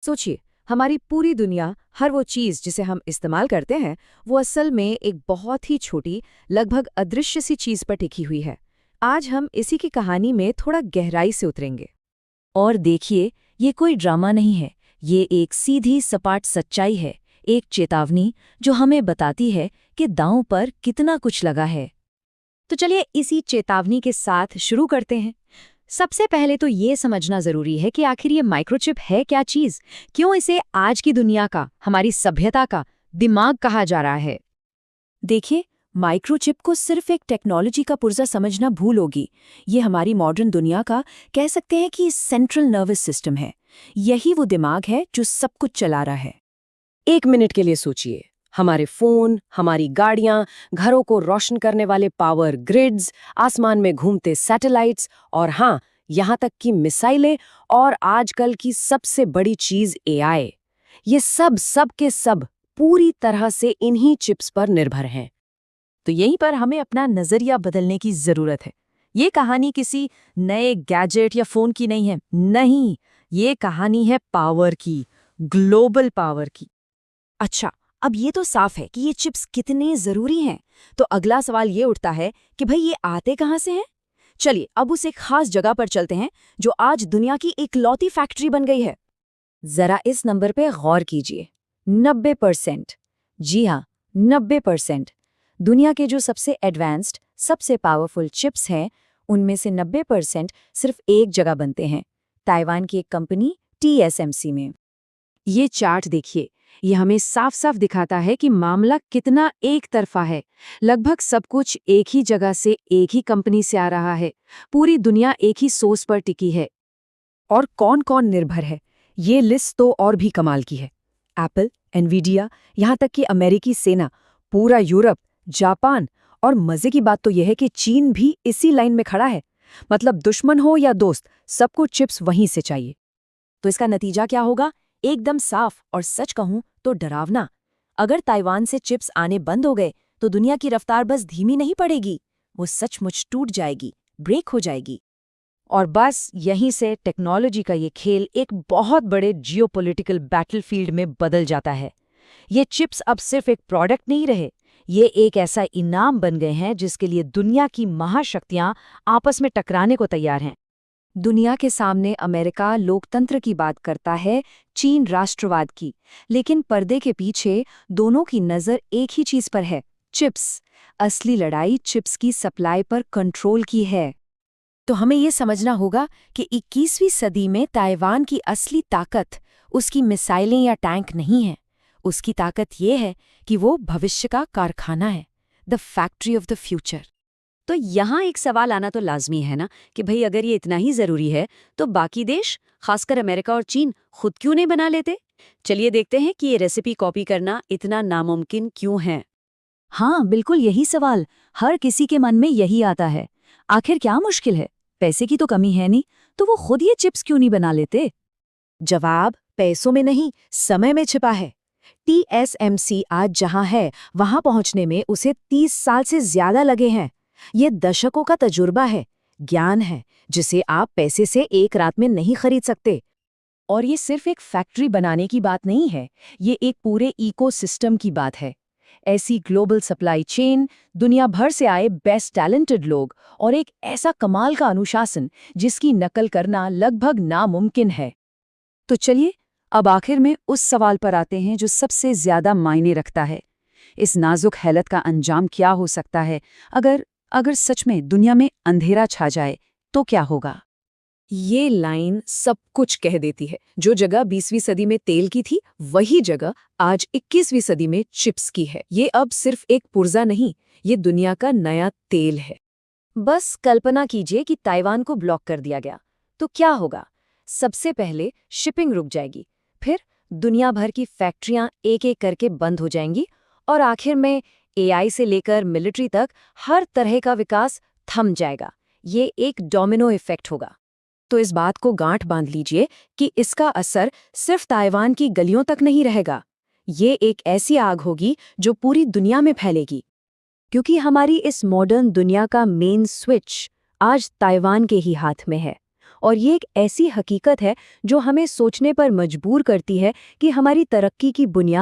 सोचिए, हमारी पूरी दुनिया, हर वो चीज़ जिसे हम इस्तेमाल करते हैं, वो असल में एक बहुत ही छोटी, लगभग अदृश्य सी चीज़ पर टिकी हुई है। आज हम इसी की कहानी में थोड़ा गहराई से उतरेंगे। और देखिए, ये कोई ड्रामा नहीं है। ये एक सीधी सपाट सच्चाई है, एक चेतावनी जो हमें बताती है कि दांव पर कितना कुछ लगा है। तो चलिए इसी चेतावनी के साथ शुरू करते हैं। सबसे पहले तो ये समझना ज़रूरी है कि आखिर ये माइक्रोचिप है क्या चीज़? क्यों इसे आज की दुनिया का, हमारी सभ्यता का दिमाग कहा जा रहा है? देखिए, माइक्रोचिप को सिर्फ एक टेक्नोलॉजी का पुर्जा समझना भूल होगी। ये हमारी मॉडर्न दुनिया का, कह सकते हैं कि सेंट्रल नर्वस सिस्टम है। यही वो दिमाग है जो सब कुछ चला रहा है। 1 मिनट के लिए सोचिए। हमारे फोन, हमारी गाड़ियां, घरों को रोशन करने वाले पावर ग्रिड्स, आसमान में घूमते सैटेलाइट्स और हाँ, यहाँ तक कि मिसाइलें और आजकल की सबसे बड़ी चीज एआई। ये सब के सब पूरी तरह से इन्हीं चिप्स पर निर्भर हैं। तो यहीं पर हमें अपना नजरिया बदलने की जरूरत है। ये कहानी किसी नए गैजेट या फोन की नहीं है। नहीं, ये कहानी है पावर की, ग्लोबल पावर की। अच्छा, अब ये तो साफ है कि ये चिप्स कितने जरूरी हैं। तो अगला सवाल ये उठता है कि भाई ये आते कहाँ से हैं? चलिए अब उस एक खास जगह पर चलते हैं जो आज दुनिया की इकलौती फैक्ट्री बन गई है। जरा इस नंबर पे गौर कीजिए। 90%। जी हाँ, 90%। दुनिया के जो सबसे एडवांस्ड, सबसे पावरफुल चिप्स हैं, उनमें से 90% सिर्फ एक जगह बनते हैं, ताइवान की एक कंपनी TSMC में। ये चार्ट देखिए, ये हमें साफ साफ दिखाता है कि मामला कितना एक तरफा है। लगभग सब कुछ एक ही जगह से, एक ही कंपनी से आ रहा है। पूरी दुनिया एक ही सोर्स पर टिकी है। और कौन कौन निर्भर है, ये लिस्ट तो और भी कमाल की है। एप्पल, एनवीडिया, यहाँ तक कि अमेरिकी सेना, पूरा यूरोप, जापान, और मजे की बात तो यह है कि चीन भी इसी लाइन में खड़ा है। मतलब दुश्मन हो या दोस्त, सबको चिप्स वहीं से चाहिए। तो इसका नतीजा क्या होगा? एकदम साफ और सच कहूं तो डरावना। अगर ताइवान से चिप्स आने बंद हो गए तो दुनिया की रफ्तार बस धीमी नहीं पड़ेगी, वो सचमुच टूट जाएगी, ब्रेक हो जाएगी। और बस यहीं से टेक्नोलॉजी का ये खेल एक बहुत बड़े जियोपॉलिटिकल बैटलफील्ड में बदल जाता है। ये चिप्स अब सिर्फ एक प्रोडक्ट नहीं रहे, ये एक ऐसा इनाम बन गए हैं जिसके लिए दुनिया की महाशक्तियां आपस में टकराने को तैयार हैं। दुनिया के सामने अमेरिका लोकतंत्र की बात करता है, चीन राष्ट्रवाद की, लेकिन पर्दे के पीछे दोनों की नज़र एक ही चीज पर है, चिप्स। असली लड़ाई चिप्स की सप्लाई पर कंट्रोल की है। तो हमें ये समझना होगा कि 21वीं सदी में ताइवान की असली ताकत उसकी मिसाइलें या टैंक नहीं है। उसकी ताकत ये है कि वो भविष्य का कारखाना है, the factory of the future. तो यहाँ एक सवाल आना तो लाजमी है ना कि भाई अगर ये इतना ही जरूरी है तो बाकी देश, खासकर अमेरिका और चीन, खुद क्यों नहीं बना लेते? चलिए देखते हैं कि ये रेसिपी कॉपी करना इतना नामुमकिन क्यों है। हाँ, बिल्कुल यही सवाल हर किसी के मन में यही आता है। आखिर क्या मुश्किल है? पैसे की तो कमी है नहीं, तो वो खुद ये चिप्स क्यों नहीं बना लेते? जवाब पैसों में नहीं, समय में छिपा है। TSMC आज जहां है, वहां पहुंचने में उसे 30 साल से ज्यादा लगे हैं। ये दशकों का तजुर्बा है, ज्ञान है, जिसे आप पैसे से एक रात में नहीं खरीद सकते। और ये सिर्फ एक फैक्ट्री बनाने की बात नहीं है, ये एक पूरे इकोसिस्टम की बात है। ऐसी ग्लोबल सप्लाई चेन, दुनिया भर से आए बेस्ट टैलेंटेड लोग और एक ऐसा कमाल का अनुशासन जिसकी नकल करना लगभग नामुमकिन है। तो चलिए अब आखिर में उस सवाल पर आते हैं जो सबसे ज्यादा मायने रखता है। इस नाजुक हालत का अंजाम क्या हो सकता है? अगर अगर सच में दुनिया में अंधेरा छा जाए तो क्या होगा? ये लाइन सब कुछ कह देती है। जो जगह 20वीं सदी में तेल की थी, वही जगह आज 21वीं सदी में चिप्स की है। ये अब सिर्फ एक पुर्जा नहीं, ये दुनिया का नया तेल है। बस कल्पना कीजिए कि ताइवान को ब्लॉक कर दिया गया, तो क्या होगा? सबसे पहले शिपिंग रुक जाएगी, फिर दुनिया भर की फैक्ट्रियां एक एक करके बंद हो जाएंगी, और आखिर में AI से लेकर मिलिट्री तक हर तरह का विकास थम जाएगा। ये एक डोमिनो इफेक्ट होगा। तो इस बात को गांठ बांध लीजिए कि इसका असर सिर्फ ताइवान की गलियों तक नहीं रहेगा। ये एक ऐसी आग होगी जो पूरी दुनिया में फैलेगी। क्योंकि हमारी इस मॉडर्न दुनिया का मेन स्विच आज ताइवान के ही हाथ में है। और ये एक ऐसी हकीकत है जो हमें सोचने पर मजबूर करती है कि हमारी तरक्की की बुनियाद